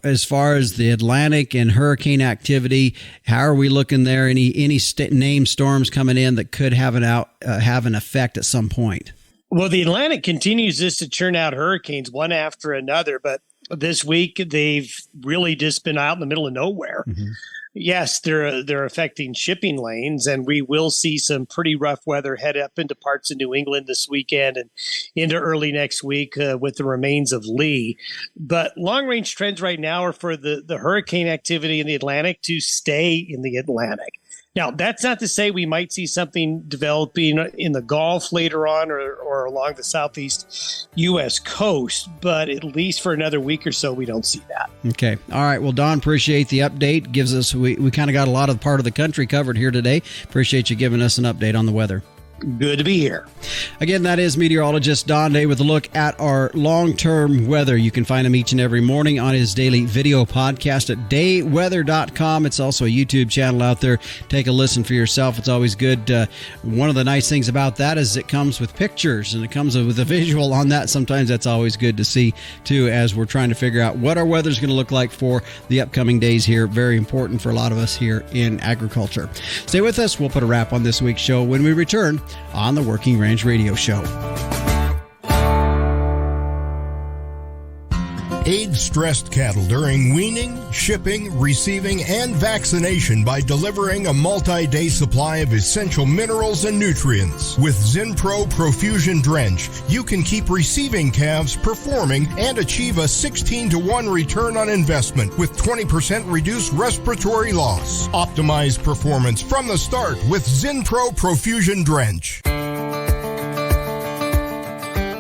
as far as the Atlantic and hurricane activity, how are we looking there? Any named storms coming in that could have an effect at some point? Well, the Atlantic continues to churn out hurricanes one after another, but this week they've really just been out in the middle of nowhere. Mm-hmm. Yes, they're affecting shipping lanes, and we will see some pretty rough weather head up into parts of New England this weekend and into early next week with the remains of Lee. But long-range trends right now are for the hurricane activity in the Atlantic to stay in the Atlantic. Now, that's not to say we might see something developing in the Gulf later on or along the southeast U.S. coast, but at least for another week or so, we don't see that. Okay. All right. Well, Don, appreciate the update. We kind of got a lot of part of the country covered here today. Appreciate you giving us an update on the weather. Good to be here. Again, that is meteorologist Don Day with a look at our long-term weather. You can find him each and every morning on his daily video podcast at dayweather.com. It's also a YouTube channel out there. Take a listen for yourself. It's always good. One of the nice things about that is it comes with pictures and it comes with a visual on that. Sometimes that's always good to see, too, as we're trying to figure out what our weather's going to look like for the upcoming days here. Very important for a lot of us here in agriculture. Stay with us. We'll put a wrap on this week's show when we return on the Working Ranch Radio Show. Aid stressed cattle during weaning, shipping, receiving, and vaccination by delivering a multi-day supply of essential minerals and nutrients. With Zinpro Profusion Drench, you can keep receiving calves performing and achieve a 16-to-1 return on investment with 20% reduced respiratory loss. Optimize performance from the start with Zinpro Profusion Drench.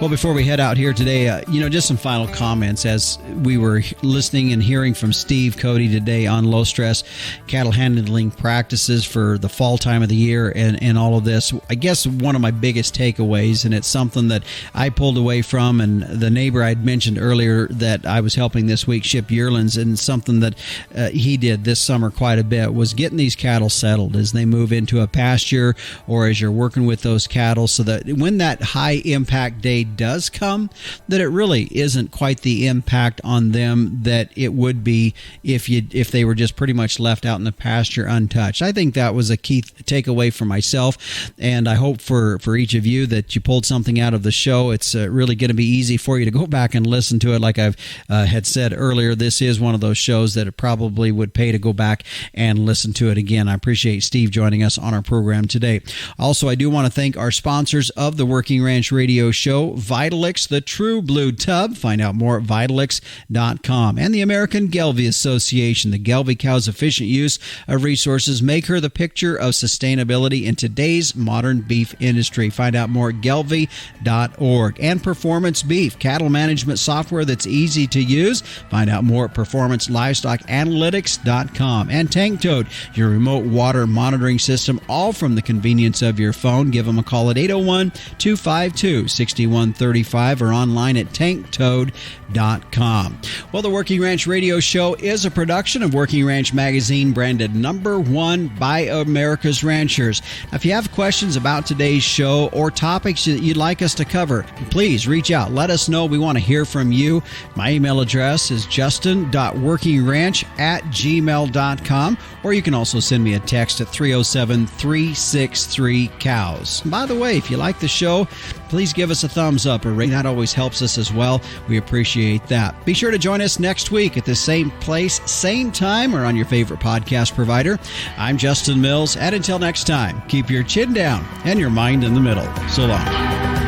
Well, before we head out here today, just some final comments as we were listening and hearing from Steve Cote today on low-stress cattle handling practices for the fall time of the year and all of this. I guess one of my biggest takeaways, and it's something that I pulled away from, and the neighbor I'd mentioned earlier that I was helping this week ship yearlings, and something that he did this summer quite a bit was getting these cattle settled as they move into a pasture or as you're working with those cattle, so that when that high-impact day does come, that it really isn't quite the impact on them that it would be if they were just pretty much left out in the pasture untouched. I think that was a key takeaway for myself, and I hope for each of you that you pulled something out of the show. It's really going to be easy for you to go back and listen to it. Like I've had said earlier, this is one of those shows that it probably would pay to go back and listen to it again. I appreciate Steve joining us on our program today. Also, I do want to thank our sponsors of the Working Ranch Radio Show, Vitalix, the True Blue Tub. Find out more at Vitalix.com. And the American Gelbvieh Association. The Gelbvieh cow's efficient use of resources make her the picture of sustainability in today's modern beef industry. Find out more at Gelbvieh.org. And Performance Beef, cattle management software that's easy to use. Find out more at PerformanceLivestockAnalytics.com. And Tank Toad, your remote water monitoring system, all from the convenience of your phone. Give them a call at 801-252-6135 or online at tanktoad.com. Well, the Working Ranch Radio Show is a production of Working Ranch Magazine, branded #1 by America's Ranchers. Now, if you have questions about today's show or topics that you'd like us to cover, please reach out. Let us know. We want to hear from you. My email address is justin.workingranch@gmail.com, or you can also send me a text at 307-363-COWS. By the way, if you like the show, please give us a thumbs up or rating. That always helps us as well. We appreciate that. Be sure to join us next week at the same place, same time, or on your favorite podcast provider. I'm Justin Mills, and until next time, keep your chin down and your mind in the middle. So long.